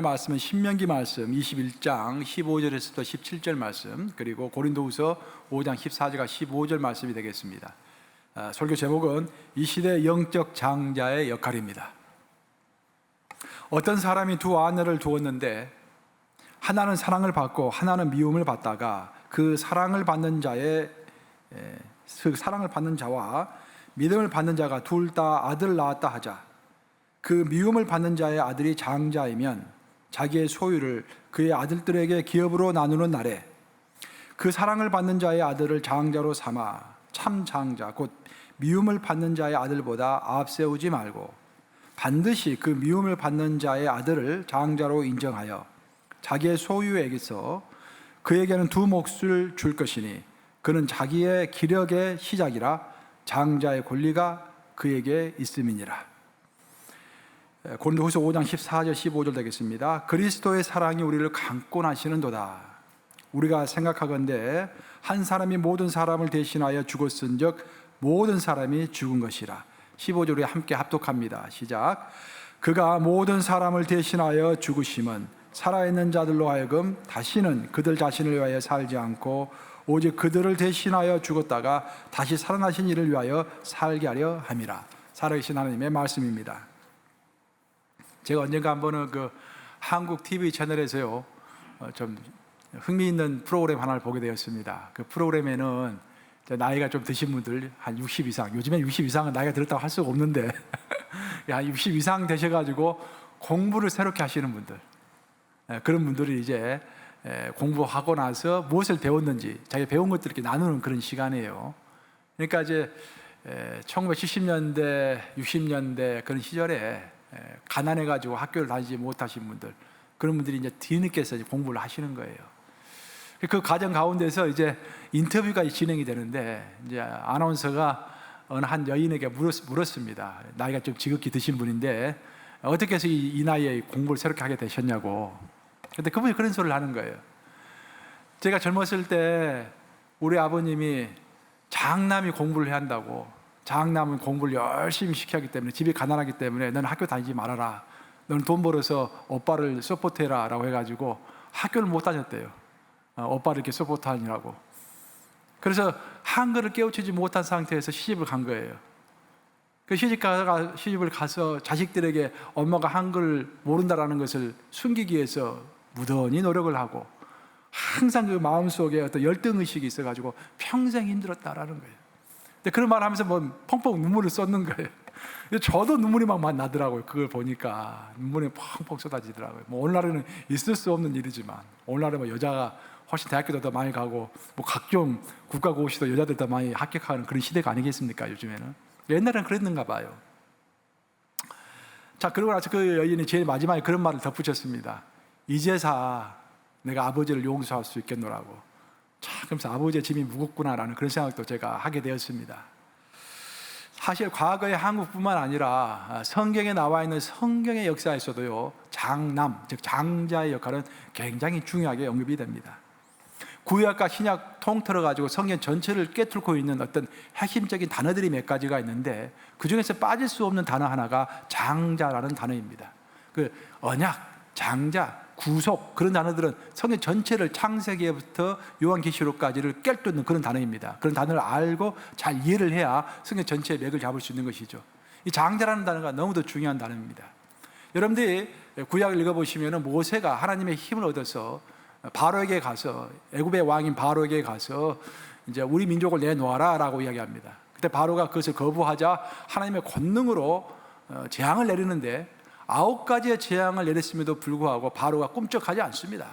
말씀은 신명기 말씀 21장 15절에서부터 17절 말씀, 그리고 고린도후서 5장 14절과 15절 말씀이 되겠습니다. 설교 제목은 이 시대 영적 장자의 역할입니다. 어떤 사람이 두 아내를 두었는데 하나는 사랑을 받고 하나는 미움을 받다가 그 사랑을 받는 자와 믿음을 받는 자가 둘 다 아들을 낳았다 하자. 그 미움을 받는 자의 아들이 장자이면 자기의 소유를 그의 아들들에게 기업으로 나누는 날에 그 사랑을 받는 자의 아들을 장자로 삼아 참 장자 곧 미움을 받는 자의 아들보다 앞세우지 말고 반드시 그 미움을 받는 자의 아들을 장자로 인정하여 자기의 소유에게서 그에게는 두 몫을 줄 것이니 그는 자기의 기력의 시작이라 장자의 권리가 그에게 있음이니라. 고린도후서 5장 14절 15절 되겠습니다. 그리스도의 사랑이 우리를 강권하시는도다. 우리가 생각하건대 한 사람이 모든 사람을 대신하여 죽었은즉 모든 사람이 죽은 것이라. 15절에 함께 합독합니다. 시작. 그가 모든 사람을 대신하여 죽으심은 살아있는 자들로 하여금 다시는 그들 자신을 위하여 살지 않고 오직 그들을 대신하여 죽었다가 다시 살아나신 이를 위하여 살게 하려 함이라. 살아계신 하나님의 말씀입니다. 제가 언젠가 한번은 한국 TV 채널에서요 좀 흥미있는 프로그램 하나를 보게 되었습니다. 그 프로그램에는 나이가 좀 드신 분들 한 60 이상, 요즘엔 60 이상은 나이가 들었다고 할 수가 없는데 한 60 이상 되셔가지고 공부를 새롭게 하시는 분들, 그런 분들이 이제 공부하고 나서 무엇을 배웠는지 자기 배운 것들을 이렇게 나누는 그런 시간이에요. 그러니까 이제 1970년대, 60년대 그런 시절에 가난해가지고 학교를 다니지 못하신 분들, 그런 분들이 이제 뒤늦게서 공부를 하시는 거예요. 그 과정 가운데서 이제 인터뷰가 진행이 되는데 이제 아나운서가 어느 한 여인에게 물었습니다. 나이가 좀 지극히 드신 분인데 어떻게 해서 이 나이에 공부를 새롭게 하게 되셨냐고. 근데 그분이 그런 소리를 하는 거예요. 제가 젊었을 때 우리 아버님이 장남이 공부를 해야 한다고, 장남은 공부를 열심히 시켜야 하기 때문에 집이 가난하기 때문에 너는 학교 다니지 말아라, 너는 돈 벌어서 오빠를 서포트해라 라고 해가지고 학교를 못 다녔대요. 오빠를 이렇게 서포트하느라고. 그래서 한글을 깨우치지 못한 상태에서 시집을 간 거예요. 그 시집을 가서 자식들에게 엄마가 한글을 모른다라는 것을 숨기기 위해서 무던히 노력을 하고 항상 그 마음속에 어떤 열등의식이 있어가지고 평생 힘들었다라는 거예요. 근데 그런 말을 하면서 펑펑 눈물을 쏟는 거예요. 저도 눈물이 막 나더라고요. 그걸 보니까 눈물이 펑펑 쏟아지더라고요. 오늘날에는 있을 수 없는 일이지만, 오늘날에 여자가 훨씬 대학교도 더 많이 가고 각종 국가고시도 여자들 더 많이 합격하는 그런 시대가 아니겠습니까? 요즘에는. 옛날에는 그랬는가 봐요. 자, 그러고 나서 그 여인이 제일 마지막에 그런 말을 덧붙였습니다. 이제사 내가 아버지를 용서할 수 있겠노라고. 참, 그러면서 아버지의 짐이 무겁구나라는 그런 생각도 제가 하게 되었습니다. 사실 과거의 한국뿐만 아니라 성경에 나와 있는 성경의 역사에서도요, 장남, 즉 장자의 역할은 굉장히 중요하게 언급이 됩니다. 구약과 신약 통틀어 가지고 성경 전체를 꿰뚫고 있는 어떤 핵심적인 단어들이 몇 가지가 있는데 그 중에서 빠질 수 없는 단어 하나가 장자라는 단어입니다. 그 언약, 장자, 구속, 그런 단어들은 성경 전체를 창세기부터 요한계시록까지를 꿰뚫는 그런 단어입니다. 그런 단어를 알고 잘 이해를 해야 성경 전체의 맥을 잡을 수 있는 것이죠. 이 장자라는 단어가 너무도 중요한 단어입니다. 여러분들이 구약을 읽어보시면 모세가 하나님의 힘을 얻어서 바로에게 가서, 애굽의 왕인 바로에게 가서 이제 우리 민족을 내놓아라 라고 이야기합니다. 그때 바로가 그것을 거부하자 하나님의 권능으로 재앙을 내리는데 9가지의 재앙을 내렸음에도 불구하고 바로가 꿈쩍하지 않습니다.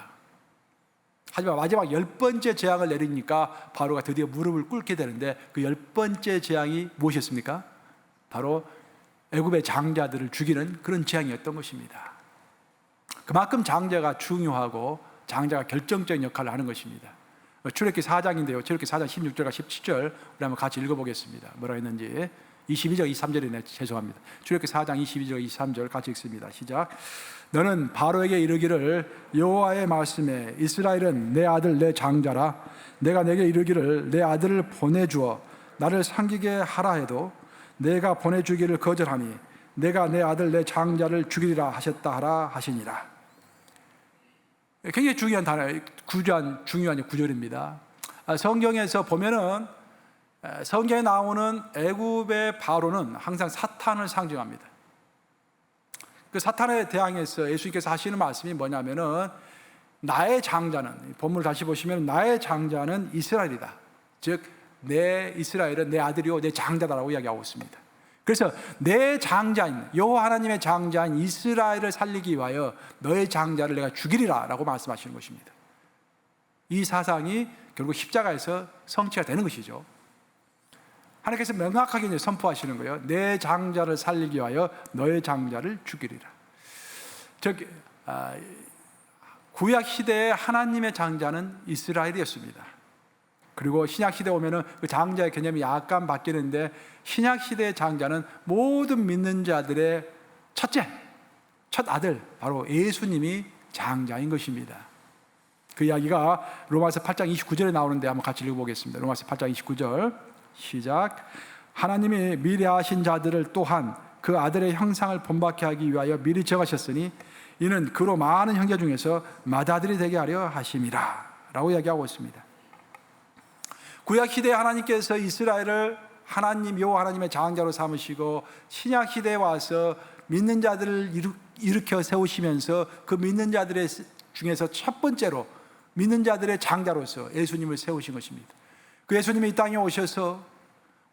하지만 마지막 10번째 재앙을 내리니까 바로가 드디어 무릎을 꿇게 되는데 그 10번째 재앙이 무엇이었습니까? 바로 애굽의 장자들을 죽이는 그런 재앙이었던 것입니다. 그만큼 장자가 중요하고 장자가 결정적인 역할을 하는 것입니다. 출애굽기 4장인데요. 출애굽기 4장 16절과 17절 우리 한번 같이 읽어보겠습니다. 뭐라 했는지. 22절, 23절이네. 죄송합니다. 출애굽기 4장 22절, 23절 같이 읽습니다. 시작. 너는 바로에게 이르기를 여호와의 말씀에 이스라엘은 내 아들 내 장자라. 내가 내게 이르기를 내 아들을 보내주어 나를 섬기게 하라 해도 내가 보내주기를 거절하니 내가 내 아들 내 장자를 죽이리라 하셨다 하라 하시니라. 굉장히 중요한 단어예요. 중요한 구절입니다. 성경에서 보면은 성경에 나오는 애굽의 바로는 항상 사탄을 상징합니다. 그 사탄에 대항해서 예수님께서 하시는 말씀이 뭐냐면은 나의 장자는, 본문을 다시 보시면 나의 장자는 이스라엘이다. 즉 내 이스라엘은 내 아들이요 내 장자다라고 이야기하고 있습니다. 그래서 내 장자인 여호와 하나님의 장자인 이스라엘을 살리기 위하여 너의 장자를 내가 죽이리라 라고 말씀하시는 것입니다. 이 사상이 결국 십자가에서 성취가 되는 것이죠. 하나님께서 명확하게 이제 선포하시는 거예요. 내 장자를 살리기 위하여 너의 장자를 죽이리라. 즉 구약 시대의 하나님의 장자는 이스라엘이었습니다. 그리고 신약 시대에 오면은 그 장자의 개념이 약간 바뀌는데, 신약 시대의 장자는 모든 믿는 자들의 첫 아들, 바로 예수님이 장자인 것입니다. 그 이야기가 로마서 8장 29절에 나오는데 한번 같이 읽어보겠습니다. 로마서 8장 29절 시작. 하나님이 미리 아신 자들을 또한 그 아들의 형상을 본받게 하기 위하여 미리 정하셨으니 이는 그로 많은 형제 중에서 맏아들이 되게 하려 하심이라 라고 이야기하고 있습니다. 구약시대에 하나님께서 이스라엘을 하나님 여호와 하나님의 장자로 삼으시고, 신약시대에 와서 믿는 자들을 일으켜 세우시면서 그 믿는 자들의 중에서 첫 번째로 믿는 자들의 장자로서 예수님을 세우신 것입니다. 그 예수님이 이 땅에 오셔서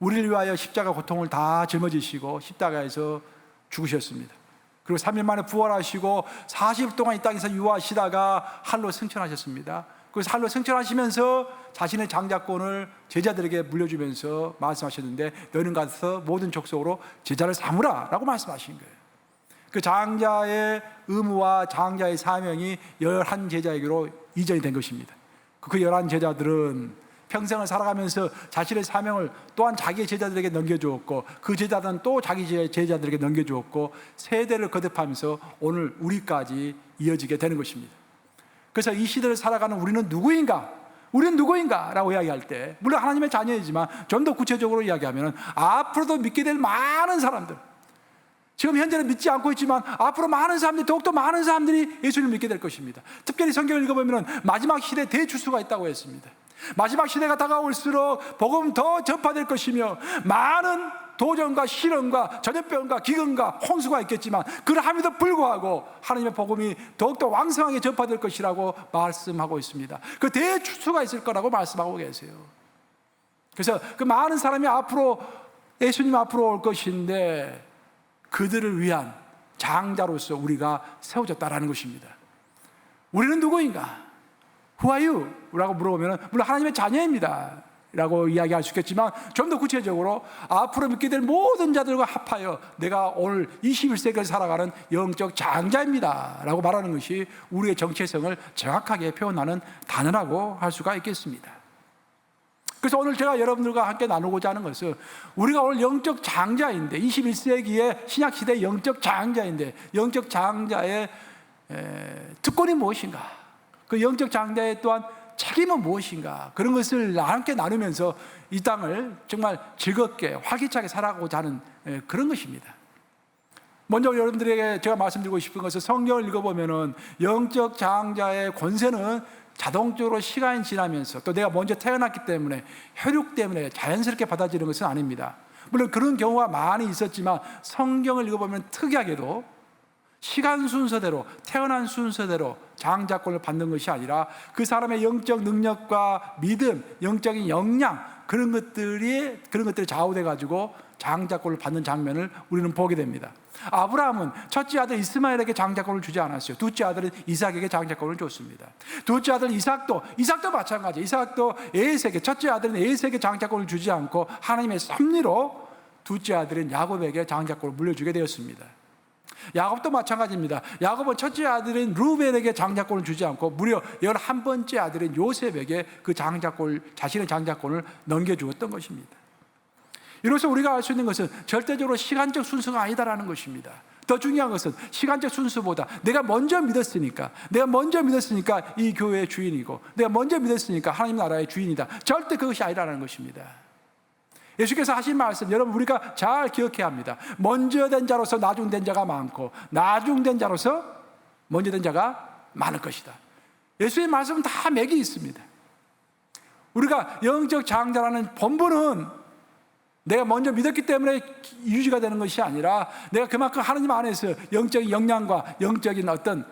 우리를 위하여 십자가 고통을 다 짊어지시고 십자가에서 죽으셨습니다. 그리고 3일 만에 부활하시고 40일 동안 이 땅에서 유하시다가 할로 승천하셨습니다. 그래서 할로 승천하시면서 자신의 장자권을 제자들에게 물려주면서 말씀하셨는데, 너희는 가서 모든 족속으로 제자를 삼으라 라고 말씀하신 거예요. 그 장자의 의무와 장자의 사명이 11제자에게로 이전이 된 것입니다. 그 11제자들은 평생을 살아가면서 자신의 사명을 또한 자기의 제자들에게 넘겨주었고, 그 제자들은 또 자기 제자들에게 넘겨주었고, 세대를 거듭하면서 오늘 우리까지 이어지게 되는 것입니다. 그래서 이 시대를 살아가는 우리는 누구인가? 우리는 누구인가? 라고 이야기할 때, 물론 하나님의 자녀이지만 좀 더 구체적으로 이야기하면 앞으로도 믿게 될 많은 사람들, 지금 현재는 믿지 않고 있지만 앞으로 많은 사람들이, 더욱더 많은 사람들이 예수님을 믿게 될 것입니다. 특별히 성경을 읽어보면 마지막 시대 대추수가 있다고 했습니다. 마지막 시대가 다가올수록 복음 더 전파될 것이며, 많은 도전과 시련과 전염병과 기근과 홍수가 있겠지만 그러함에도 불구하고 하나님의 복음이 더욱더 왕성하게 전파될 것이라고 말씀하고 있습니다. 그 대추수가 있을 거라고 말씀하고 계세요. 그래서 그 많은 사람이 앞으로 예수님 앞으로 올 것인데, 그들을 위한 장자로서 우리가 세워졌다라는 것입니다. 우리는 누구인가? Who are you? 라고 물어보면 물론 하나님의 자녀입니다 라고 이야기할 수 있겠지만, 좀 더 구체적으로 앞으로 믿게 될 모든 자들과 합하여 내가 오늘 21세기를 살아가는 영적 장자입니다 라고 말하는 것이 우리의 정체성을 정확하게 표현하는 단어라고 할 수가 있겠습니다. 그래서 오늘 제가 여러분들과 함께 나누고자 하는 것은, 우리가 오늘 영적 장자인데, 21세기의 신약시대의 영적 장자인데, 영적 장자의 특권이 무엇인가, 그 영적 장자의 또한 책임은 무엇인가, 그런 것을 함께 나누면서 이 땅을 정말 즐겁게 활기차게 살아가고자 하는 그런 것입니다. 먼저 여러분들에게 제가 말씀드리고 싶은 것은, 성경을 읽어보면 영적 장자의 권세는 자동적으로 시간이 지나면서, 또 내가 먼저 태어났기 때문에 혈육 때문에 자연스럽게 받아지는 것은 아닙니다. 물론 그런 경우가 많이 있었지만, 성경을 읽어보면 특이하게도 시간 순서대로, 태어난 순서대로 장자권을 받는 것이 아니라 그 사람의 영적 능력과 믿음, 영적인 역량, 그런 것들이 좌우돼 가지고 장자권을 받는 장면을 우리는 보게 됩니다. 아브라함은 첫째 아들 이스마엘에게 장자권을 주지 않았어요. 둘째 아들은 이삭에게 장자권을 줬습니다. 둘째 아들 이삭도 마찬가지. 이삭도 에셋에게, 첫째 아들은 에셋에게 장자권을 주지 않고 하나님의 섭리로 둘째 아들인 야곱에게 장자권을 물려주게 되었습니다. 야곱도 마찬가지입니다. 야곱은 첫째 아들인 루벤에게 장자권을 주지 않고 무려 11번째 아들인 요셉에게 그 자신의 장자권을 넘겨주었던 것입니다. 이로써 우리가 알 수 있는 것은 절대적으로 시간적 순서가 아니다라는 것입니다. 더 중요한 것은 시간적 순서보다 내가 먼저 믿었으니까 이 교회의 주인이고, 내가 먼저 믿었으니까 하나님 나라의 주인이다, 절대 그것이 아니라는 것입니다. 예수께서 하신 말씀, 여러분 우리가 잘 기억해야 합니다. 먼저 된 자로서 나중 된 자가 많고, 나중 된 자로서 먼저 된 자가 많을 것이다. 예수의 말씀은 다 맥이 있습니다. 우리가 영적 장자라는 본분은 내가 먼저 믿었기 때문에 유지가 되는 것이 아니라 내가 그만큼 하나님 안에서 영적인 역량과 영적인 어떤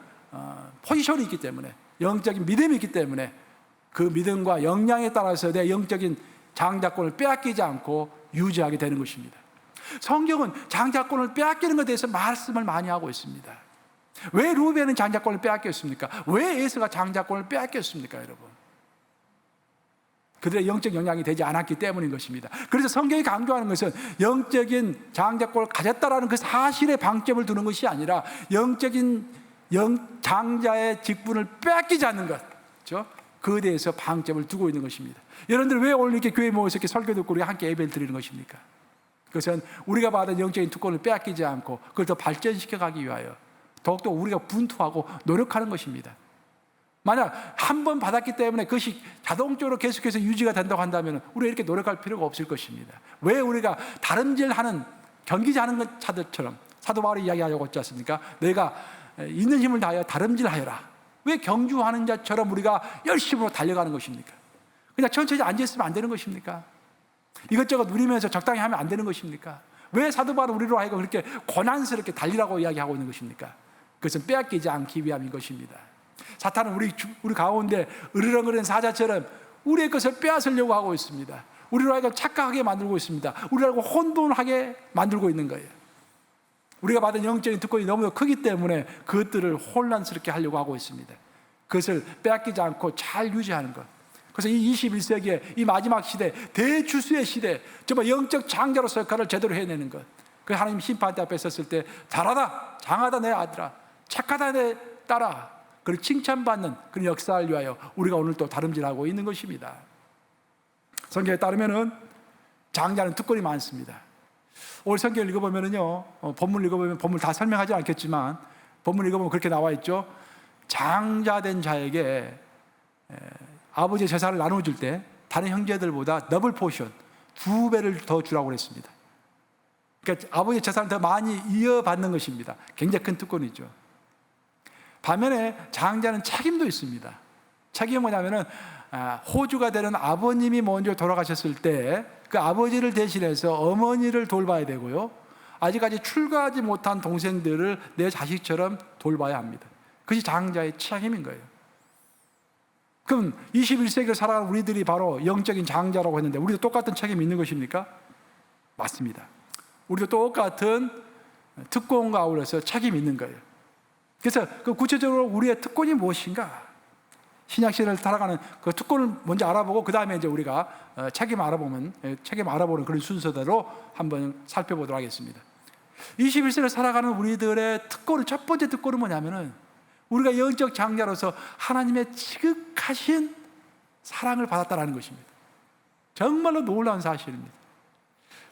포지션이 있기 때문에, 영적인 믿음이 있기 때문에 그 믿음과 역량에 따라서 내 영적인 장자권을 빼앗기지 않고 유지하게 되는 것입니다. 성경은 장자권을 빼앗기는 것에 대해서 말씀을 많이 하고 있습니다. 왜 루벤은 장자권을 빼앗겼습니까? 왜 에서가 장자권을 빼앗겼습니까, 여러분? 그들의 영적 역량이 되지 않았기 때문인 것입니다. 그래서 성경이 강조하는 것은 영적인 장자권을 가졌다라는 그 사실에 방점을 두는 것이 아니라 영적인 장자의 직분을 빼앗기지 않는 것, 그렇죠? 그에 대해서 방점을 두고 있는 것입니다. 여러분들 왜 오늘 이렇게 교회에 모여서 이렇게 설교 듣고 우리가 함께 예배를 드리는 것입니까? 그것은 우리가 받은 영적인 특권을 빼앗기지 않고 그걸 더 발전시켜 가기 위하여 더욱더 우리가 분투하고 노력하는 것입니다. 만약 한 번 받았기 때문에 그것이 자동적으로 계속해서 유지가 된다고 한다면 우리가 이렇게 노력할 필요가 없을 것입니다. 왜 우리가 다름질하는, 경기지 않은 자들처럼 사도 바울이 이야기하려고 했지 않습니까? 내가 있는 힘을 다하여 다름질하여라. 왜 경주하는 자처럼 우리가 열심으로 달려가는 것입니까? 그냥 천천히 앉아있으면 안 되는 것입니까? 이것저것 누리면서 적당히 하면 안 되는 것입니까? 왜 사도 바울은 우리로 하여금 그렇게 고난스럽게 달리라고 이야기하고 있는 것입니까? 그것은 빼앗기지 않기 위함인 것입니다. 사탄은 우리 가운데 으르렁거리는 사자처럼 우리의 것을 빼앗으려고 하고 있습니다. 우리로 하여금 착각하게 만들고 있습니다. 우리로 하여금 혼돈하게 만들고 있는 거예요. 우리가 받은 영적인 특권이 너무 크기 때문에 그것들을 혼란스럽게 하려고 하고 있습니다. 그것을 빼앗기지 않고 잘 유지하는 것. 그래서 이 21세기의 이 마지막 시대, 대주수의 시대, 정말 영적 장자로서 역할을 제대로 해내는 것. 그 하나님 심판대 앞에 섰을 때 잘하다, 장하다 내 아들아, 착하다 내 딸아, 그리고 칭찬받는 그런 역사를 위하여 우리가 오늘 또 다름질하고 있는 것입니다. 성경에 따르면은 장자는 특권이 많습니다. 오늘 성경을 읽어보면은요, 본문을 읽어보면 본문 다 설명하지 않겠지만 본문을 읽어보면 그렇게 나와 있죠. 장자된 자에게 아버지의 재산을 나눠줄 때 다른 형제들보다 더블 포션, 2배를 더 주라고 그랬습니다. 그러니까 아버지의 재산을 더 많이 이어받는 것입니다. 굉장히 큰 특권이죠. 반면에 장자는 책임도 있습니다. 책임이 뭐냐면은 호주가 되는 아버님이 먼저 돌아가셨을 때 그 아버지를 대신해서 어머니를 돌봐야 되고요, 아직까지 출가하지 못한 동생들을 내 자식처럼 돌봐야 합니다. 그것이 장자의 책임인 거예요. 그럼 21세기를 살아가는 우리들이 바로 영적인 장자라고 했는데 우리도 똑같은 책임이 있는 것입니까? 맞습니다. 우리도 똑같은 특권과 아울러서 책임이 있는 거예요. 그래서 그 구체적으로 우리의 특권이 무엇인가? 신약시대를 살아가는 그 특권을 먼저 알아보고 그 다음에 이제 우리가 책임 알아보는 그런 순서대로 한번 살펴보도록 하겠습니다. 21세기를 살아가는 우리들의 특권은, 첫 번째 특권은 뭐냐면은 우리가 영적 장자로서 하나님의 지극하신 사랑을 받았다는 것입니다. 정말로 놀라운 사실입니다.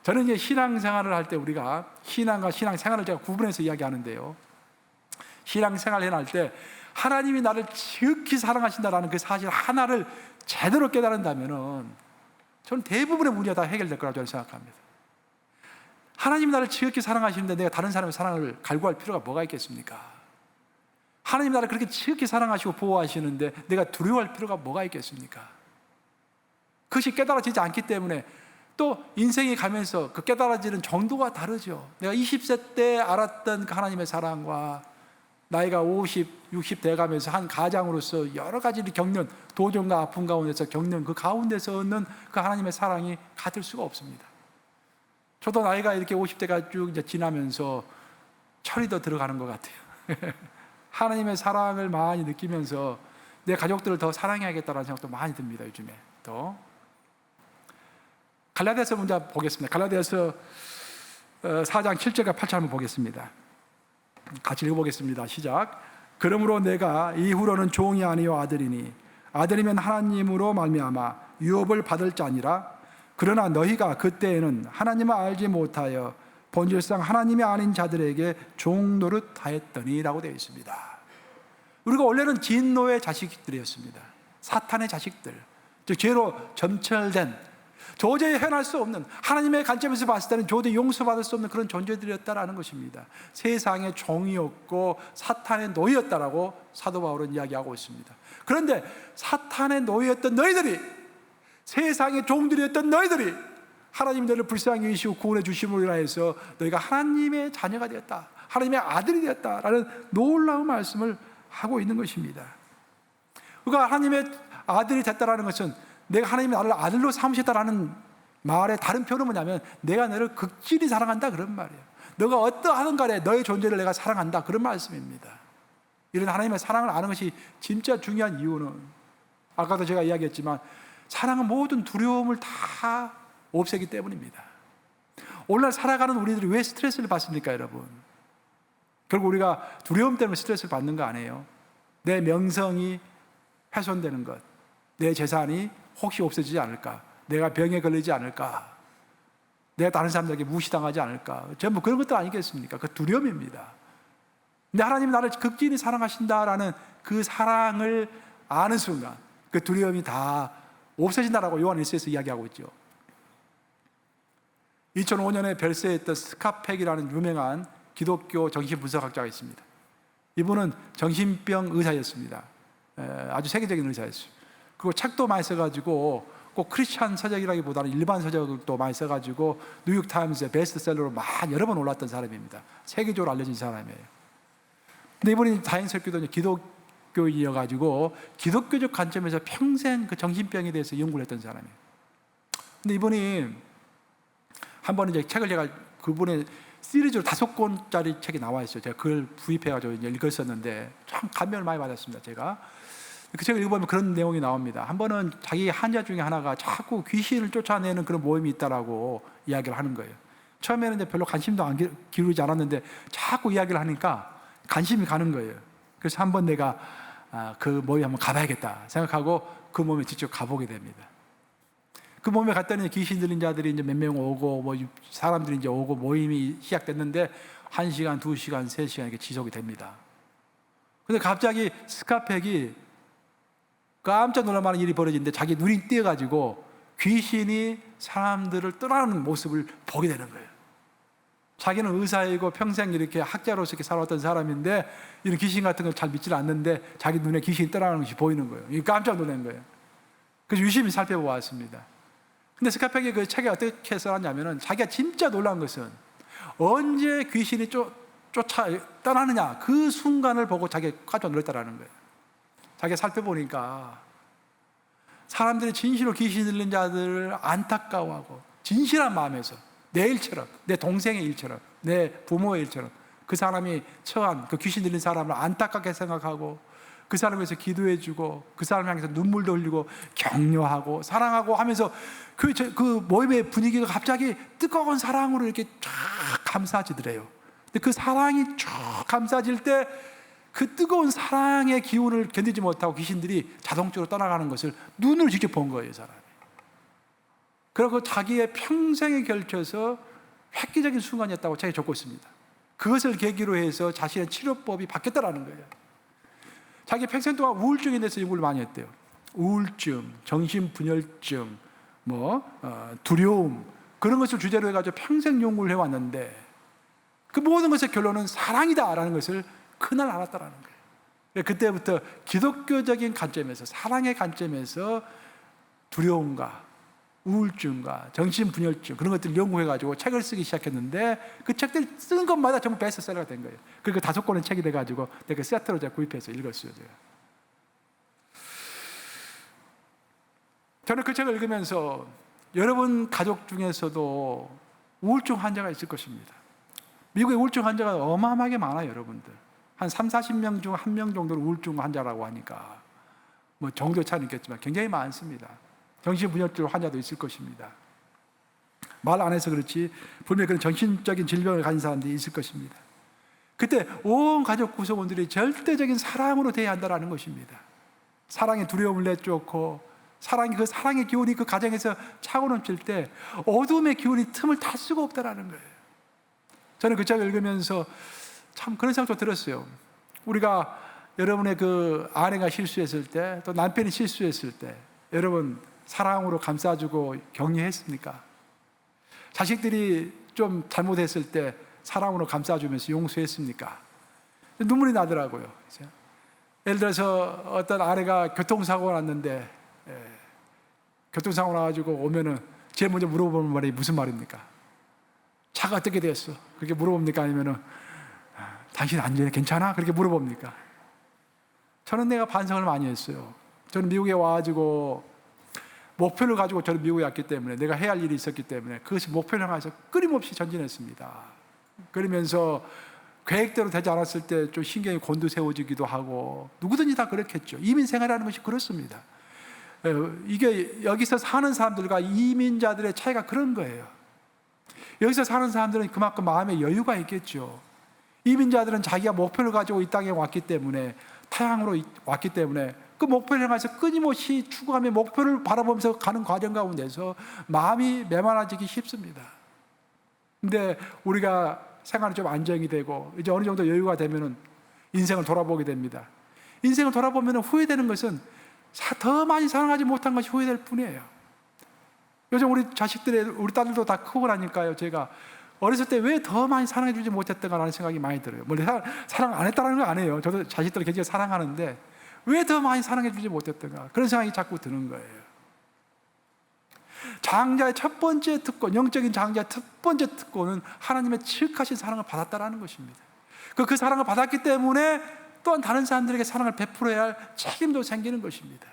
저는 이제 신앙생활을 할 때 우리가 신앙과 신앙생활을 제가 구분해서 이야기하는데요, 신앙생활을 해낼 때 하나님이 나를 지극히 사랑하신다는 그 사실 하나를 제대로 깨달은다면 저는 대부분의 문제가 다 해결될 거라고 저는 생각합니다. 하나님이 나를 지극히 사랑하시는데 내가 다른 사람의 사랑을 갈구할 필요가 뭐가 있겠습니까? 하나님 나를 그렇게 지극히 사랑하시고 보호하시는데 내가 두려워할 필요가 뭐가 있겠습니까? 그것이 깨달아지지 않기 때문에 또 인생이 가면서 그 깨달아지는 정도가 다르죠. 내가 20세 때 알았던 그 하나님의 사랑과 나이가 50, 60 돼가면서 한 가장으로서 여러 가지를 겪는, 도전과 아픔 가운데서 겪는 그 가운데서 얻는 그 하나님의 사랑이 같을 수가 없습니다. 저도 나이가 이렇게 50대가 쭉 이제 지나면서 철이 더 들어가는 것 같아요. 하나님의 사랑을 많이 느끼면서 내 가족들을 더 사랑해야겠다는 생각도 많이 듭니다. 요즘에 또 갈라디아서 먼저 보겠습니다. 갈라디아서 4장 7절과 8절 한번 보겠습니다. 같이 읽어보겠습니다. 시작. 그러므로 내가 이후로는 종이 아니요 아들이니 아들이면 하나님으로 말미암아 유업을 받을 자니라. 그러나 너희가 그때에는 하나님을 알지 못하여 본질상 하나님이 아닌 자들에게 종 노릇하였더니 라고 되어 있습니다. 우리가 원래는 진노의 자식들이었습니다. 사탄의 자식들, 즉 죄로 점철된, 도저히 헤어날 수 없는, 하나님의 관점에서 봤을 때는 도저히 용서받을 수 없는 그런 존재들이었다라는 것입니다. 세상의 종이었고 사탄의 노예였다라고 사도 바울은 이야기하고 있습니다. 그런데 사탄의 노예였던 너희들이, 세상의 종들이었던 너희들이 하나님 너희를 불쌍히 여기시고 구원해 주심으로 인하여서 너희가 하나님의 자녀가 되었다, 하나님의 아들이 되었다라는 놀라운 말씀을 하고 있는 것입니다. 그러니까 하나님의 아들이 됐다라는 것은 내가 하나님이 나를 아들로 삼으셨다라는 말의 다른 표현은 뭐냐면 내가 너를 극진히 사랑한다 그런 말이에요. 너가 어떠하든 간에 너의 존재를 내가 사랑한다 그런 말씀입니다. 이런 하나님의 사랑을 아는 것이 진짜 중요한 이유는, 아까도 제가 이야기했지만 사랑은 모든 두려움을 다 없애기 때문입니다. 오늘날 살아가는 우리들이 왜 스트레스를 받습니까, 여러분? 결국 우리가 두려움 때문에 스트레스를 받는 거 아니에요? 내 명성이 훼손되는 것, 내 재산이 혹시 없어지지 않을까, 내가 병에 걸리지 않을까, 내가 다른 사람들에게 무시당하지 않을까, 전부 그런 것도 아니겠습니까? 그 두려움입니다. 근데 하나님이 나를 극진히 사랑하신다라는 그 사랑을 아는 순간 그 두려움이 다 없어진다라고 요한 1서에서 이야기하고 있죠. 2005년에 별세했던 스카펙이라는 유명한 기독교 정신분석학자가 있습니다. 이분은 정신병 의사였습니다. 아주 세계적인 의사였어요. 그리고 책도 많이 써가지고, 꼭 크리스찬 서적이라기보다는 일반 서적도 많이 써가지고 뉴욕타임즈의 베스트셀러로 여러 번 올랐던 사람입니다. 세계적으로 알려진 사람이에요. 근데 이분이 다행스럽게도 기독교인이어가지고 기독교적 관점에서 평생 그 정신병에 대해서 연구를 했던 사람이에요. 근데 이분이 한 번 이제 책을, 제가 그분의 시리즈로 5권짜리 책이 나와 있어요. 제가 그걸 구입해가지고 이제 읽었었는데 참 감명을 많이 받았습니다. 제가 그 책을 읽어보면 그런 내용이 나옵니다. 한 번은 자기 환자 중에 하나가 자꾸 귀신을 쫓아내는 그런 모임이 있다라고 이야기를 하는 거예요. 처음에는 이제 별로 관심도 안 기울이지 않았는데 자꾸 이야기를 하니까 관심이 가는 거예요. 그래서 한번 내가 그 모임에 한번 가봐야겠다 생각하고 그 모임에 직접 가보게 됩니다. 그 모임에 갔더니 귀신 들린 자들이 이제 몇 명 오고, 뭐 사람들이 이제 오고, 모임이 시작됐는데 1시간, 2시간, 3시간 이렇게 지속이 됩니다. 근데 갑자기 스카펙이 깜짝 놀랄 만한 일이 벌어지는데 자기 눈이 띄어가지고 귀신이 사람들을 떠나는 모습을 보게 되는 거예요. 자기는 의사이고 평생 이렇게 학자로서 이렇게 살아왔던 사람인데 이런 귀신 같은 걸 잘 믿지는 않는데 자기 눈에 귀신이 떠나는 것이 보이는 거예요. 이게 깜짝 놀란 거예요. 그래서 유심히 살펴보았습니다. 근데 스카펙이 그 책에 어떻게 써놨냐면은, 자기가 진짜 놀란 것은 언제 귀신이 쫓아 떠나느냐 그 순간을 보고 자기가 깜짝 놀랐다라는 거예요. 자기가 살펴보니까 사람들이 진실로 귀신 들린 자들을 안타까워하고 진실한 마음에서 내 일처럼, 내 동생의 일처럼, 내 부모의 일처럼 그 사람이 처한 그 귀신 들린 사람을 안타깝게 생각하고 그 사람을 위해서 기도해주고 그 사람을 향해서 눈물도 흘리고 격려하고 사랑하고 하면서 그 모임의 분위기가 갑자기 뜨거운 사랑으로 이렇게 쫙 감싸지더래요. 근데 그 사랑이 쫙 감싸질 때 그 뜨거운 사랑의 기운을 견디지 못하고 귀신들이 자동적으로 떠나가는 것을 눈으로 직접 본 거예요, 사람이. 그리고 자기의 평생에 걸쳐서 획기적인 순간이었다고 책에 적고 있습니다. 그것을 계기로 해서 자신의 치료법이 바뀌었다라는 거예요. 자기 평생 동안 우울증에 대해서 연구를 많이 했대요. 우울증, 정신분열증, 두려움, 그런 것을 주제로 해가지고 평생 연구를 해왔는데 그 모든 것의 결론은 사랑이다라는 것을 그날 알았다라는 거예요. 그때부터 기독교적인 관점에서, 사랑의 관점에서 두려움과 우울증과 정신분열증 그런 것들을 연구해가지고 책을 쓰기 시작했는데 그 책들 쓴 것마다 전부 베스트셀러가 된 거예요. 그리고 5권의 책이 돼가지고 내가 세트로 제가 구입해서 읽었어요. 저는 그 책을 읽으면서 여러분 가족 중에서도 우울증 환자가 있을 것입니다. 미국에 우울증 환자가 어마어마하게 많아요, 여러분들. 한 30-40명 중 1명 정도는 우울증 환자라고 하니까 정도 차이는 있겠지만 굉장히 많습니다. 정신분열증 환자도 있을 것입니다. 말 안 해서 그렇지 분명히 그런 정신적인 질병을 가진 사람들이 있을 것입니다. 그때 온 가족 구성원들이 절대적인 사랑으로 대해야 한다는 것입니다. 사랑의 두려움을 내쫓고 그 사랑의 기운이 그 가정에서 차고 넘칠 때 어둠의 기운이 틈을 탈 수가 없다는 거예요. 저는 그 책을 읽으면서 참 그런 생각도 들었어요. 우리가 여러분의 그 아내가 실수했을 때, 또 남편이 실수했을 때, 여러분 사랑으로 감싸주고 격려했습니까? 자식들이 좀 잘못했을 때 사랑으로 감싸주면서 용서했습니까? 눈물이 나더라고요. 예를 들어서 어떤 아내가 교통사고가 났는데 교통사고 나가지고 오면은 제일 먼저 물어보는 말이 무슨 말입니까? 차가 어떻게 됐어? 그렇게 물어봅니까? 아니면은 당신 안전해? 괜찮아? 그렇게 물어봅니까? 저는 내가 반성을 많이 했어요. 저는 미국에 와가지고 목표를 가지고 저는 미국에 왔기 때문에, 내가 해야 할 일이 있었기 때문에 그것이 목표를 향해서 끊임없이 전진했습니다. 그러면서 계획대로 되지 않았을 때 좀 신경이 곤두세워지기도 하고, 누구든지 다 그렇겠죠. 이민 생활이라는 것이 그렇습니다. 이게 여기서 사는 사람들과 이민자들의 차이가 그런 거예요. 여기서 사는 사람들은 그만큼 마음에 여유가 있겠죠. 이민자들은 자기가 목표를 가지고 이 땅에 왔기 때문에, 타향으로 왔기 때문에 그 목표를 향해서 끊임없이 추구하며 목표를 바라보면서 가는 과정 가운데서 마음이 메마라지기 쉽습니다. 근데 우리가 생활이 좀 안정이 되고 이제 어느 정도 여유가 되면은 인생을 돌아보게 됩니다. 인생을 돌아보면 후회되는 것은 더 많이 사랑하지 못한 것이 후회될 뿐이에요. 요즘 우리 자식들이, 우리 딸들도 다 크고 나니까요, 제가 어렸을 때 왜 더 많이 사랑해주지 못했던가라는 생각이 많이 들어요. 물론 사랑 안 했다는 건 아니에요. 저도 자식들을 굉장히 사랑하는데 왜 더 많이 사랑해주지 못했던가, 그런 생각이 자꾸 드는 거예요. 장자의 첫 번째 특권, 영적인 장자의 첫 번째 특권은 하나님의 지극하신 사랑을 받았다라는 것입니다. 그 사랑을 받았기 때문에 또한 다른 사람들에게 사랑을 베풀어야 할 책임도 생기는 것입니다.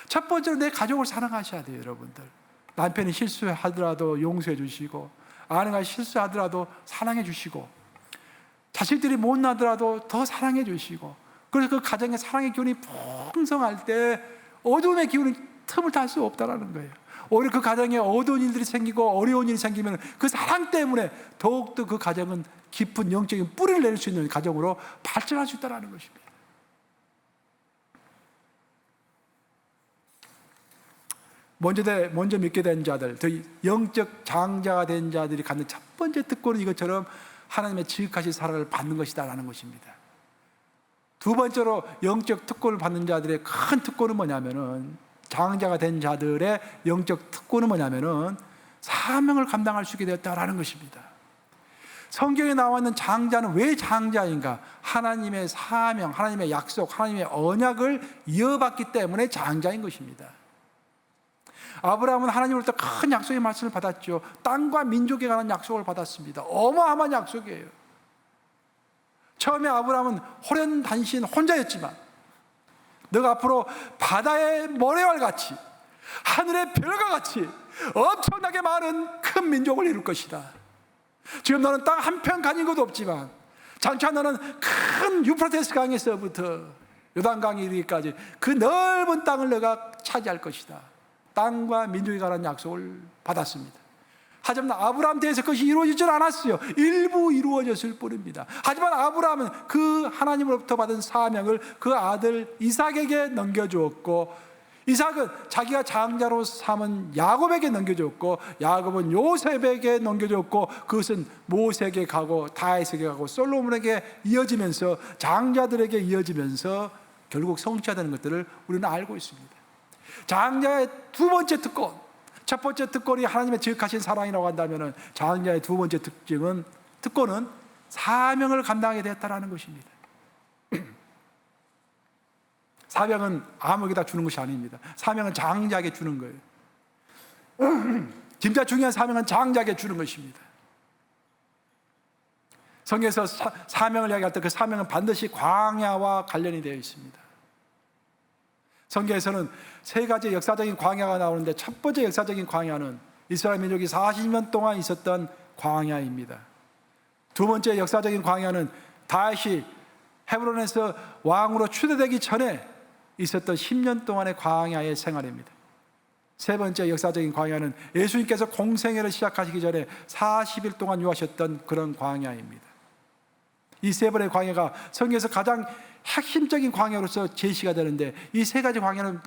첫 번째로 내 가족을 사랑하셔야 돼요, 여러분들. 남편이 실수하더라도 용서해 주시고, 아내가 실수하더라도 사랑해 주시고, 자식들이 못나더라도 더 사랑해 주시고, 그래서 그 가정에 사랑의 기운이 풍성할 때 어두움의 기운이 틈을 탈 수 없다는 거예요. 오히려 그 가정에 어두운 일들이 생기고 어려운 일이 생기면 그 사랑 때문에 더욱더 그 가정은 깊은 영적인 뿌리를 내릴 수 있는 가정으로 발전할 수 있다는 것입니다. 먼저 믿게 된 자들, 더 영적 장자가 된 자들이 갖는 첫 번째 특권은 이것처럼 하나님의 지극하신 사랑을 받는 것이다라는 것입니다. 두 번째로 영적 특권을 받는 자들의 큰 특권은 뭐냐면은, 장자가 된 자들의 영적 특권은 뭐냐면은 사명을 감당할 수 있게 되었다라는 것입니다. 성경에 나와 있는 장자는 왜 장자인가? 하나님의 사명, 하나님의 약속, 하나님의 언약을 이어받기 때문에 장자인 것입니다. 아브라함은 하나님으로부터 큰 약속의 말씀을 받았죠. 땅과 민족에 관한 약속을 받았습니다. 어마어마한 약속이에요. 처음에 아브라함은 호련단신 혼자였지만, 너가 앞으로 바다의 모래알 같이, 하늘의 별과 같이 엄청나게 많은 큰 민족을 이룰 것이다. 지금 너는 땅 한편 가진 것도 없지만 장차 너는 큰 유프라테스 강에서부터 요단강에 이르기까지 그 넓은 땅을 너가 차지할 것이다. 땅과 민족에 관한 약속을 받았습니다. 하지만 아브라함 대해서 그것이 이루어지질 않았어요. 일부 이루어졌을 뿐입니다. 하지만 아브라함은 그 하나님으로부터 받은 사명을 그 아들 이삭에게 넘겨주었고, 이삭은 자기가 장자로 삼은 야곱에게 넘겨줬고, 야곱은 요셉에게 넘겨줬고, 그것은 모세에게 가고 다윗에게 가고 솔로몬에게 이어지면서, 장자들에게 이어지면서 결국 성취되는 것들을 우리는 알고 있습니다. 장자의 두 번째 특권, 첫 번째 특권이 하나님의 지극하신 사랑이라고 한다면, 장자의 두 번째 특권은 사명을 감당하게 되었다는 것입니다. 사명은 아무에게나 주는 것이 아닙니다. 사명은 장자에게 주는 거예요. 진짜 중요한 사명은 장자에게 주는 것입니다. 성경에서 사명을 이야기할 때 그 사명은 반드시 광야와 관련이 되어 있습니다. 성경에서는 세 가지 역사적인 광야가 나오는데, 첫 번째 역사적인 광야는 이스라엘 민족이 40년 동안 있었던 광야입니다. 두 번째 역사적인 광야는 다윗이 헤브론에서 왕으로 추대되기 전에 있었던 10년 동안의 광야의 생활입니다. 세 번째 역사적인 광야는 예수님께서 공생애를 시작하시기 전에 40일 동안 유하셨던 그런 광야입니다. 이 세 번의 광야가 성경에서 가장 핵심적인 광야로서 제시가 되는데, 이 세 가지 광야는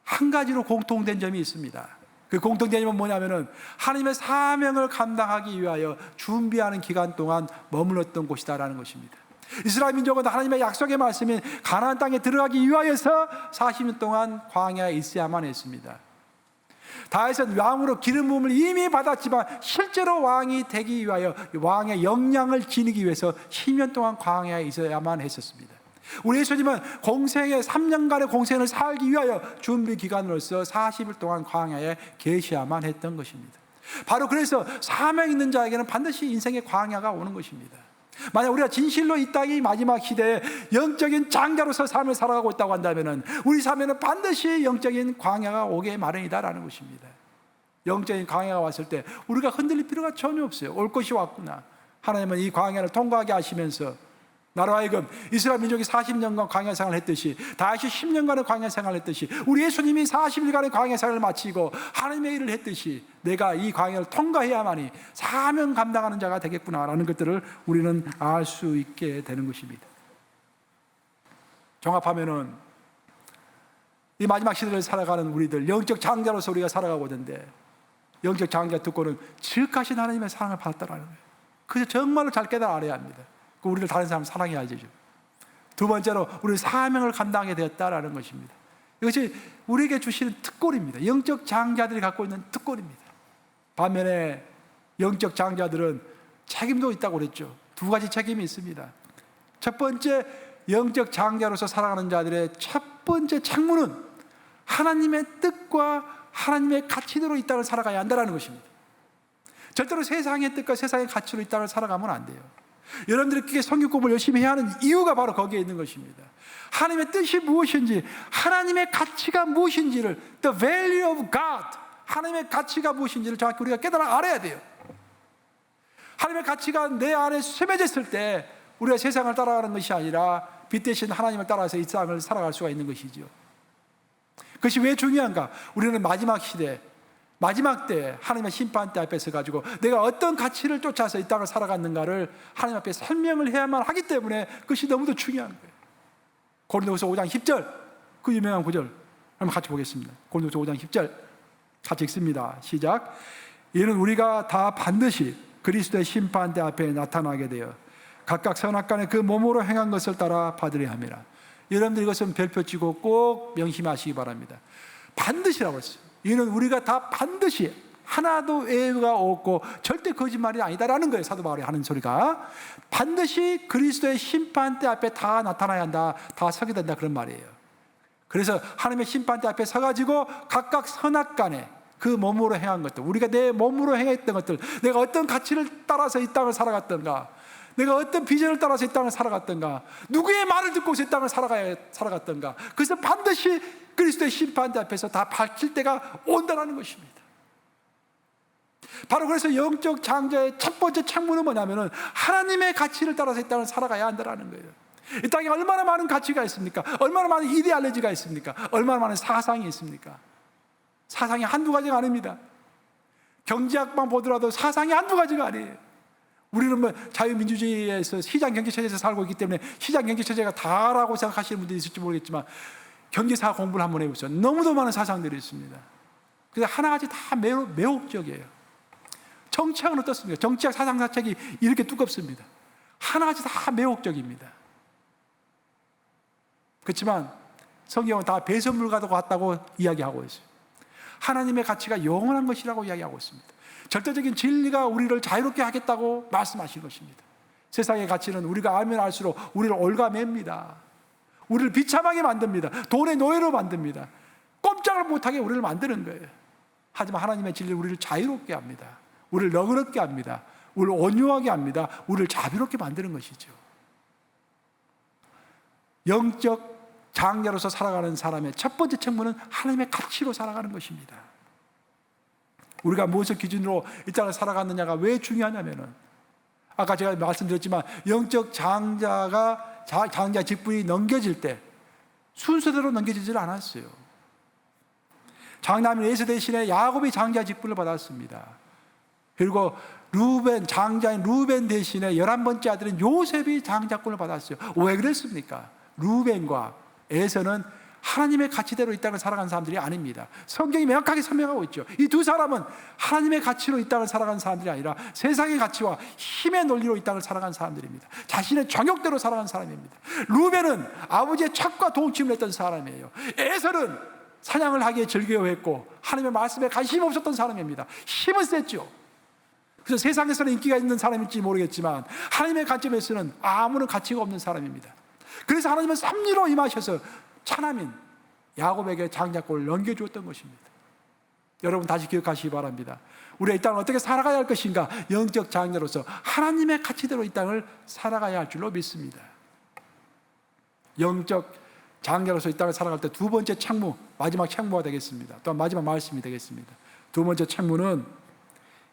한 가지로 공통된 점이 있습니다. 그 공통된 점은 뭐냐면은 하나님의 사명을 감당하기 위하여 준비하는 기간 동안 머물렀던 곳이다라는 것입니다. 이스라엘 민족은 하나님의 약속의 말씀인 가나안 땅에 들어가기 위하여서 40년 동안 광야에 있어야만 했습니다. 다윗은 왕으로 기름 부음을 이미 받았지만 실제로 왕이 되기 위하여 왕의 역량을 지니기 위해서 10년 동안 광야에 있어야만 했었습니다. 우리 예수님은 공생의 3년간의 공생을 살기 위하여 준비 기간으로서 40일 동안 광야에 계셔야만 했던 것입니다. 바로 그래서 사명 있는 자에게는 반드시 인생의 광야가 오는 것입니다. 만약 우리가 진실로 이 땅이 마지막 시대에 영적인 장자로서 삶을 살아가고 있다고 한다면 우리 삶에는 반드시 영적인 광야가 오게 마련이다라는 것입니다. 영적인 광야가 왔을 때 우리가 흔들릴 필요가 전혀 없어요. 올 것이 왔구나. 하나님은 이 광야를 통과하게 하시면서 나로 하여금 이스라엘 민족이 40년간 광야 생활을 했듯이 다윗이 10년간의 광야 생활을 했듯이 우리 예수님이 40일간의 광야 생활을 마치고 하나님의 일을 했듯이 내가 이 광야를 통과해야만이 사명 감당하는 자가 되겠구나라는 것들을 우리는 알 수 있게 되는 것입니다. 종합하면은 이 마지막 시대를 살아가는 우리들 영적 장자로서 우리가 살아가고 있는데 영적 장자 듣고는 지극하신 하나님의 사랑을 받았다라는 거예요. 그래서 정말로 잘 깨달아 알아야 합니다. 우리를 다른 사람 사랑해야죠. 두 번째로 우리 사명을 감당하게 되었다라는 것입니다. 이것이 우리에게 주시는 특권입니다. 영적 장자들이 갖고 있는 특권입니다. 반면에 영적 장자들은 책임도 있다고 그랬죠. 두 가지 책임이 있습니다. 첫 번째, 영적 장자로서 살아가는 자들의 첫 번째 책무는 하나님의 뜻과 하나님의 가치대로 이 땅을 살아가야 한다는 것입니다. 절대로 세상의 뜻과 세상의 가치로 이 땅을 살아가면 안 돼요. 여러분들이 그렇게 성경 공부를 열심히 해야 하는 이유가 바로 거기에 있는 것입니다. 하나님의 뜻이 무엇인지, 하나님의 가치가 무엇인지를, the value of God, 하나님의 가치가 무엇인지를 정확히 우리가 깨달아 알아야 돼요. 하나님의 가치가 내 안에 스며졌을 때 우리가 세상을 따라가는 것이 아니라 빛 대신 하나님을 따라서 이 땅을 살아갈 수가 있는 것이죠. 그것이 왜 중요한가? 우리는 마지막 시대, 마지막 때 하나님의 심판대 앞에 서가지고 내가 어떤 가치를 쫓아서 이 땅을 살아갔는가를 하나님 앞에 설명을 해야만 하기 때문에 그것이 너무도 중요한 거예요. 고린도후서 5장 10절, 그 유명한 구절 한번 같이 보겠습니다. 고린도후서 5장 10절 같이 읽습니다. 시작. 이는 우리가 다 반드시 그리스도의 심판대 앞에 나타나게 되어 각각 선악간에 그 몸으로 행한 것을 따라 받으려 함이라. 여러분들 이것은 별표 찍고 꼭 명심하시기 바랍니다. 반드시라고 했어요. 이는 우리가 다 반드시 하나도 예외가 없고 절대 거짓말이 아니다라는 거예요. 사도 바울이 하는 소리가 반드시 그리스도의 심판대 앞에 다 나타나야 한다, 다 서게 된다 그런 말이에요. 그래서 하나님의 심판대 앞에 서가지고 각각 선악간에 그 몸으로 행한 것들, 우리가 내 몸으로 행했던 것들, 내가 어떤 가치를 따라서 이 땅을 살아갔던가, 내가 어떤 비전을 따라서 이 땅을 살아갔던가, 누구의 말을 듣고서 이 땅을 살아갔던가, 그래서 반드시 그리스도의 심판대 앞에서 다 밝힐 때가 온다는 것입니다. 바로 그래서 영적 장자의 첫 번째 책무는 뭐냐면은 하나님의 가치를 따라서 이 땅을 살아가야 한다는 거예요. 이 땅에 얼마나 많은 가치가 있습니까? 얼마나 많은 이데올로지가 있습니까? 얼마나 많은 사상이 있습니까? 사상이 한두 가지가 아닙니다. 경제학만 보더라도 사상이 한두 가지가 아니에요. 우리는 뭐 자유민주주의에서 시장 경제체제에서 살고 있기 때문에 시장 경제체제가 다라고 생각하시는 분들이 있을지 모르겠지만 경제사 공부를 한번 해보세요. 너무도 많은 사상들이 있습니다. 그래서 하나같이 다 매혹적이에요. 정치학은 어떻습니까? 정치학 사상사책이 이렇게 두껍습니다. 하나같이 다 매혹적입니다. 그렇지만 성경은 다 배설물과도 같다고 이야기하고 있어요. 하나님의 가치가 영원한 것이라고 이야기하고 있습니다. 절대적인 진리가 우리를 자유롭게 하겠다고 말씀하신 것입니다. 세상의 가치는 우리가 알면 알수록 우리를 올가맵니다. 우리를 비참하게 만듭니다. 돈의 노예로 만듭니다. 꼼짝을 못하게 우리를 만드는 거예요. 하지만 하나님의 진리는 우리를 자유롭게 합니다. 우리를 너그럽게 합니다. 우리를 온유하게 합니다. 우리를 자비롭게 만드는 것이죠. 영적 장자로서 살아가는 사람의 첫 번째 책무는 하나님의 가치로 살아가는 것입니다. 우리가 무엇을 기준으로 이 땅을 살아갔느냐가 왜 중요하냐면은 아까 제가 말씀드렸지만 영적 장자가 장자 직분이 넘겨질 때 순서대로 넘겨지질 않았어요. 장남인 에서 대신에 야곱이 장자 직분을 받았습니다. 그리고 장자인 루벤 대신에 11번째 아들인 요셉이 장자권을 받았어요. 왜 그랬습니까? 루벤과 에서는 하나님의 가치대로 이 땅을 살아간 사람들이 아닙니다. 성경이 명확하게 설명하고 있죠. 이 두 사람은 하나님의 가치로 이 땅을 살아간 사람들이 아니라 세상의 가치와 힘의 논리로 이 땅을 살아간 사람들입니다. 자신의 정욕대로 살아간 사람입니다. 루벤은 아버지의 척과 동침을 했던 사람이에요. 에서는 사냥을 하기에 즐겨했고 하나님의 말씀에 관심이 없었던 사람입니다. 힘은 셌죠. 그래서 세상에서는 인기가 있는 사람일지 모르겠지만 하나님의 관점에서는 아무런 가치가 없는 사람입니다. 그래서 하나님은 섭리로 임하셔서 차남인 야곱에게 장자권을 넘겨주었던 것입니다. 여러분 다시 기억하시기 바랍니다. 우리가 이 땅을 어떻게 살아가야 할 것인가? 영적 장자로서 하나님의 가치대로 이 땅을 살아가야 할 줄로 믿습니다. 영적 장자로서 이 땅을 살아갈 때 두 번째 책무, 마지막 책무가 되겠습니다. 또한 마지막 말씀이 되겠습니다. 두 번째 책무는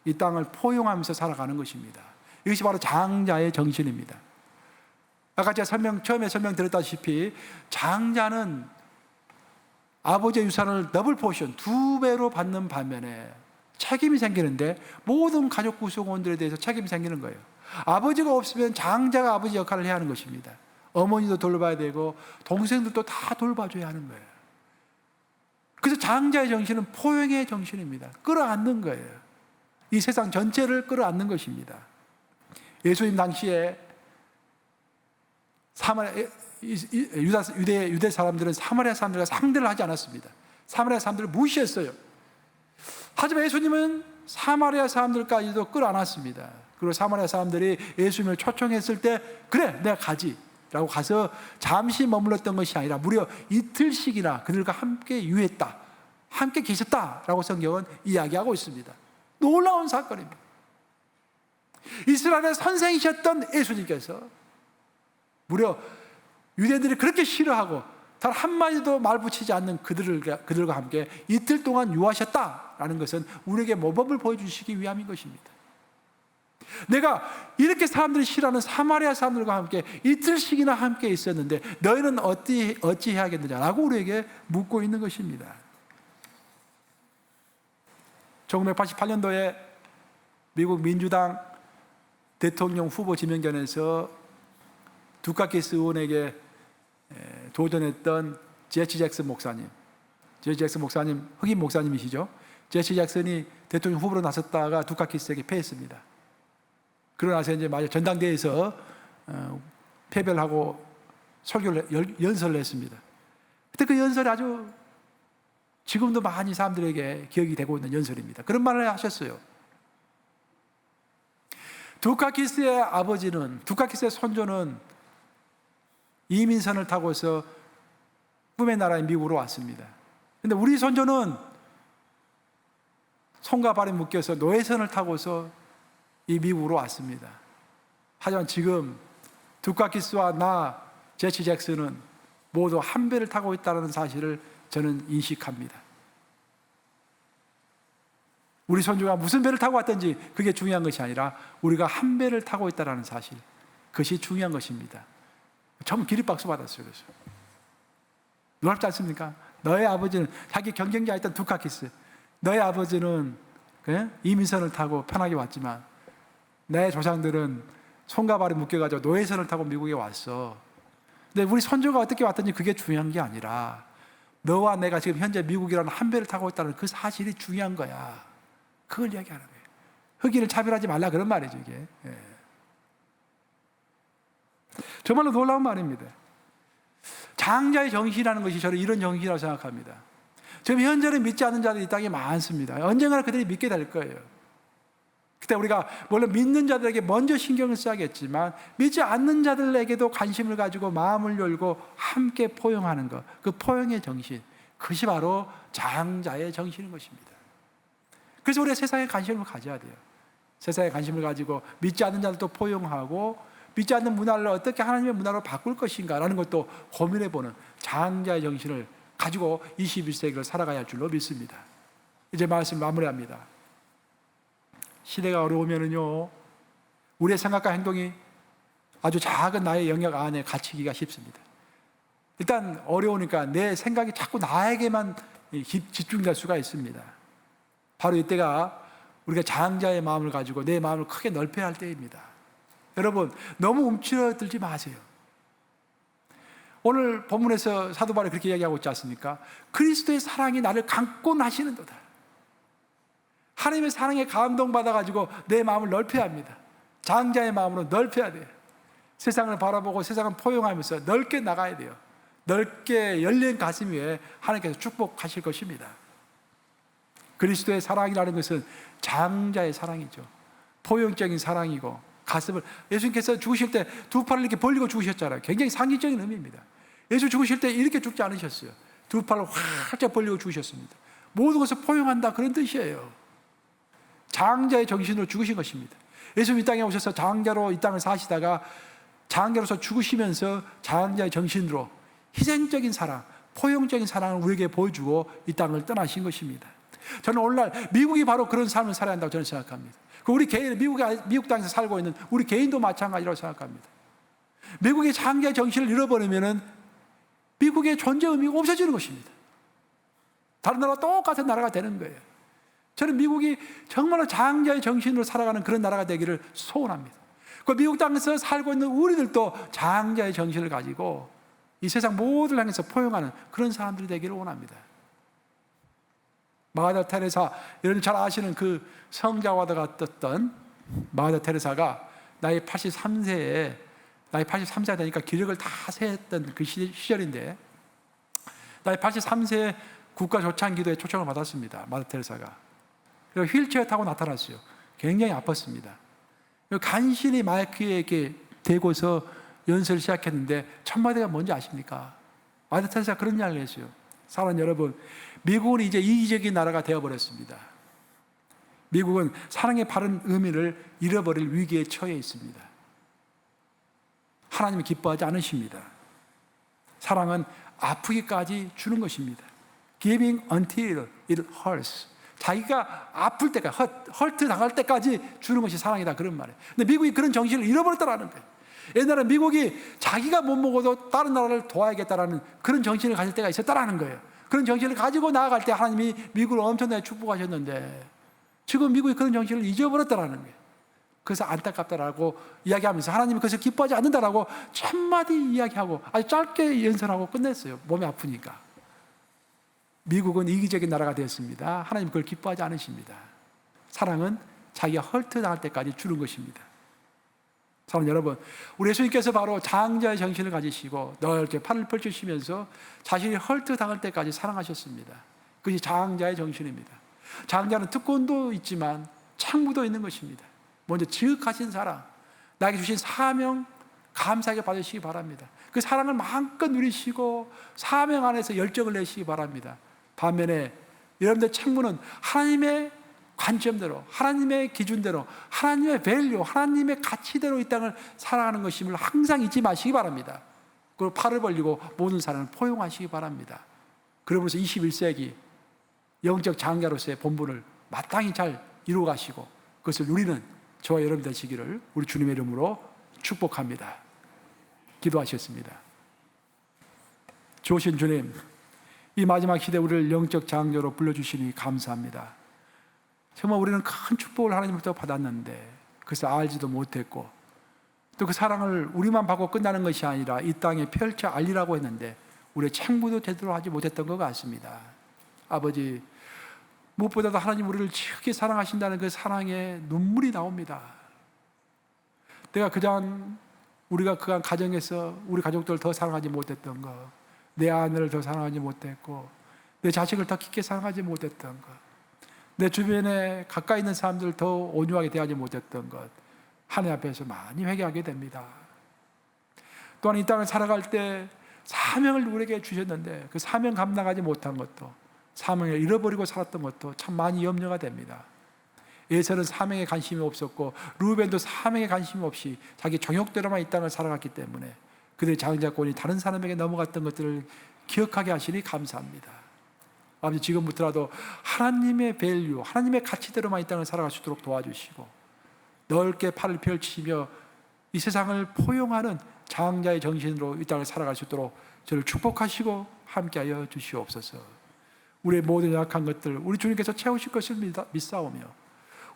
이 땅을 포용하면서 살아가는 것입니다. 이것이 바로 장자의 정신입니다. 아까 제가 처음에 설명드렸다시피 장자는 아버지의 유산을 더블 포션, 2배로 받는 반면에 책임이 생기는데 모든 가족 구성원들에 대해서 책임이 생기는 거예요. 아버지가 없으면 장자가 아버지 역할을 해야 하는 것입니다. 어머니도 돌봐야 되고 동생들도 다 돌봐줘야 하는 거예요. 그래서 장자의 정신은 포용의 정신입니다. 끌어안는 거예요. 이 세상 전체를 끌어안는 것입니다. 예수님 당시에 유대 사람들은 사마리아 사람들과 상대를 하지 않았습니다. 사마리아 사람들을 무시했어요. 하지만 예수님은 사마리아 사람들까지도 끌어안았습니다. 그리고 사마리아 사람들이 예수님을 초청했을 때 그래 내가 가지 라고 가서 잠시 머물렀던 것이 아니라 무려 이틀씩이나 그들과 함께 유했다, 함께 계셨다라고 성경은 이야기하고 있습니다. 놀라운 사건입니다. 이스라엘의 선생이셨던 예수님께서 무려 유대인들이 그렇게 싫어하고 단 한마디도 말 붙이지 않는 그들과 함께 이틀 동안 유하셨다라는 것은 우리에게 모범을 보여주시기 위함인 것입니다. 내가 이렇게 사람들이 싫어하는 사마리아 사람들과 함께 이틀씩이나 함께 있었는데 너희는 어찌 해야겠느냐라고 우리에게 묻고 있는 것입니다. 1988년도에 미국 민주당 대통령 후보 지명전에서 두카키스 의원에게 도전했던 제시 잭슨 목사님, 흑인 목사님이시죠. 제시 잭슨이 대통령 후보로 나섰다가 두카키스에게 패했습니다. 그러고 나서 이제 마저 전당대회에서 패배를 하고 설교를 연설을 했습니다. 그때 그 연설이 아주 지금도 많이 사람들에게 기억이 되고 있는 연설입니다. 그런 말을 하셨어요. 두카키스의 손조는 이민선을 타고서 꿈의 나라인 미국으로 왔습니다. 그런데 우리 손조는 손과 발이 묶여서 노예선을 타고서 이 미국으로 왔습니다. 하지만 지금 두카키스와 나, 제시 잭슨은 모두 한 배를 타고 있다는 사실을 저는 인식합니다. 우리 손주가 무슨 배를 타고 왔든지 그게 중요한 것이 아니라 우리가 한 배를 타고 있다는 사실, 그것이 중요한 것입니다. 전 기립박수 받았어요. 그래서 놀랍지 않습니까? 너의 아버지는 자기 경쟁자였던 두카키스, 너의 아버지는 이민선을 타고 편하게 왔지만 내 조상들은 손과 발이 묶여가지고 노예선을 타고 미국에 왔어. 근데 우리 손주가 어떻게 왔든지 그게 중요한 게 아니라 너와 내가 지금 현재 미국이라는 한 배를 타고 있다는 그 사실이 중요한 거야. 그걸 이야기하는 거예요. 흑인을 차별하지 말라 그런 말이죠 이게. 정말로 놀라운 말입니다. 장자의 정신이라는 것이 저는 이런 정신이라고 생각합니다. 지금 현재는 믿지 않는 자들이 이 땅에 많습니다. 언젠가는 그들이 믿게 될 거예요. 그때 우리가 물론 믿는 자들에게 먼저 신경을 써야겠지만 믿지 않는 자들에게도 관심을 가지고 마음을 열고 함께 포용하는 것, 그 포용의 정신, 그것이 바로 장자의 정신인 것입니다. 그래서 우리가 세상에 관심을 가져야 돼요. 세상에 관심을 가지고 믿지 않는 자들도 포용하고 믿지 않는 문화를 어떻게 하나님의 문화로 바꿀 것인가라는 것도 고민해보는 장자의 정신을 가지고 21세기를 살아가야 할 줄로 믿습니다. 이제 말씀 마무리합니다. 시대가 어려우면은요, 우리의 생각과 행동이 아주 작은 나의 영역 안에 갇히기가 쉽습니다. 일단 어려우니까 내 생각이 자꾸 나에게만 집중될 수가 있습니다. 바로 이때가 우리가 장자의 마음을 가지고 내 마음을 크게 넓혀야 할 때입니다. 여러분, 너무 움츠러들지 마세요. 오늘 본문에서 사도 바울이 그렇게 이야기하고 있지 않습니까? 그리스도의 사랑이 나를 감고 나시는도다. 하나님의 사랑에 감동받아가지고 내 마음을 넓혀야 합니다. 장자의 마음으로 넓혀야 돼요. 세상을 바라보고 세상을 포용하면서 넓게 나가야 돼요. 넓게 열린 가슴 위에 하나님께서 축복하실 것입니다. 그리스도의 사랑이라는 것은 장자의 사랑이죠. 포용적인 사랑이고, 가슴을, 예수님께서 죽으실 때 두 팔을 이렇게 벌리고 죽으셨잖아요. 굉장히 상징적인 의미입니다. 예수 죽으실 때 이렇게 죽지 않으셨어요. 두 팔을 활짝 벌리고 죽으셨습니다. 모든 것을 포용한다, 그런 뜻이에요. 장자의 정신으로 죽으신 것입니다. 예수님 이 땅에 오셔서 장자로 이 땅을 사시다가 장자로서 죽으시면서 장자의 정신으로 희생적인 사랑, 포용적인 사랑을 우리에게 보여주고 이 땅을 떠나신 것입니다. 저는 오늘날 미국이 바로 그런 삶을 살아야 한다고 저는 생각합니다. 우리 개인, 미국 땅에서 살고 있는 우리 개인도 마찬가지라고 생각합니다. 미국의 장자의 정신을 잃어버리면은 미국의 존재 의미가 없어지는 것입니다. 다른 나라와 똑같은 나라가 되는 거예요. 저는 미국이 정말로 장자의 정신으로 살아가는 그런 나라가 되기를 소원합니다. 그 미국 땅에서 살고 있는 우리들도 장자의 정신을 가지고 이 세상 모두를 향해서 포용하는 그런 사람들이 되기를 원합니다. 마더 테레사, 여러분 잘 아시는 그 성자와도 같았던 마더 테레사가 나이 83세가 되니까 기력을 다 세했던 그 시절인데, 나이 83세에 국가 조창 기도에 초청을 받았습니다. 마더 테레사가. 그리고 휠체어 타고 나타났어요. 굉장히 아팠습니다. 간신히 마이크에 이렇게 대고서 연설을 시작했는데 첫 마디가 뭔지 아십니까? 마더 테레사가 그런 이야기를 했어요. 사랑하는 여러분, 미국은 이제 이기적인 나라가 되어버렸습니다. 미국은 사랑의 바른 의미를 잃어버릴 위기에 처해 있습니다. 하나님이 기뻐하지 않으십니다. 사랑은 아프기까지 주는 것입니다. Giving until it hurts. 자기가 아플 때까지, 헐트 당할 때까지 주는 것이 사랑이다, 그런 말이에요. 근데 미국이 그런 정신을 잃어버렸다는 거예요. 옛날에 미국이 자기가 못 먹어도 다른 나라를 도와야겠다라는 그런 정신을 가질 때가 있었다는 거예요. 그런 정신을 가지고 나아갈 때 하나님이 미국을 엄청나게 축복하셨는데, 지금 미국이 그런 정신을 잊어버렸다는 거예요. 그래서 안타깝다라고 이야기하면서 하나님이 그것을 기뻐하지 않는다라고 첫 마디 이야기하고 아주 짧게 연설하고 끝냈어요. 몸이 아프니까. 미국은 이기적인 나라가 되었습니다. 하나님 그걸 기뻐하지 않으십니다. 사랑은 자기가 헐트 당할 때까지 주는 것입니다. 사랑하는 여러분, 우리 예수님께서 바로 장자의 정신을 가지시고 넓게 팔을 펼치시면서 자신이 헐트 당할 때까지 사랑하셨습니다. 그것이 장자의 정신입니다. 장자는 특권도 있지만 창무도 있는 것입니다. 먼저 지극하신 사랑, 나에게 주신 사명 감사하게 받으시기 바랍니다. 그 사랑을 마음껏 누리시고 사명 안에서 열정을 내시기 바랍니다. 반면에 여러분들 창문은 하나님의 관점대로, 하나님의 기준대로, 하나님의 밸류, 하나님의 가치대로 이 땅을 살아가는 것임을 항상 잊지 마시기 바랍니다. 그리고 팔을 벌리고 모든 사람을 포용하시기 바랍니다. 그러면서 21세기 영적 장자로서의 본분을 마땅히 잘 이루어가시고 그것을 누리는 저와 여러분 되시기를 우리 주님의 이름으로 축복합니다. 기도하셨습니다. 좋으신 주님, 이 마지막 시대 우리를 영적 장자로 불러주시니 감사합니다. 정말 우리는 큰 축복을 하나님부터 받았는데 그것을 알지도 못했고 또 그 사랑을 우리만 받고 끝나는 것이 아니라 이 땅에 펼쳐 알리라고 했는데 우리의 책무도 제대로 하지 못했던 것 같습니다. 아버지, 무엇보다도 하나님 우리를 지극히 사랑하신다는 그 사랑에 눈물이 나옵니다. 내가 우리가 그간 가정에서 우리 가족들을 더 사랑하지 못했던 것, 내 아내를 더 사랑하지 못했고 내 자식을 더 깊게 사랑하지 못했던 것, 내 주변에 가까이 있는 사람들을 더 온유하게 대하지 못했던 것, 하나님 앞에서 많이 회개하게 됩니다. 또한 이 땅을 살아갈 때 사명을 우리에게 주셨는데 그 사명 감당하지 못한 것도, 사명을 잃어버리고 살았던 것도 참 많이 염려가 됩니다. 에서는 사명에 관심이 없었고 루벤도 사명에 관심이 없이 자기 정욕대로만 이 땅을 살아갔기 때문에 그들의 장자권이 다른 사람에게 넘어갔던 것들을 기억하게 하시니 감사합니다. 아버지, 지금부터라도 하나님의 밸류, 하나님의 가치대로만 이 땅을 살아갈 수 있도록 도와주시고 넓게 팔을 펼치며 이 세상을 포용하는 장자의 정신으로 이 땅을 살아갈 수 있도록 저를 축복하시고 함께하여 주시옵소서. 우리의 모든 약한 것들 우리 주님께서 채우실 것을 믿사오며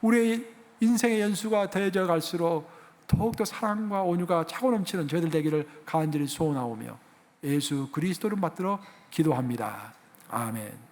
우리의 인생의 연수가 더해져 갈수록 더욱더 사랑과 온유가 차고 넘치는 저희들 되기를 간절히 소원하오며 예수 그리스도를 받들어 기도합니다. 아멘.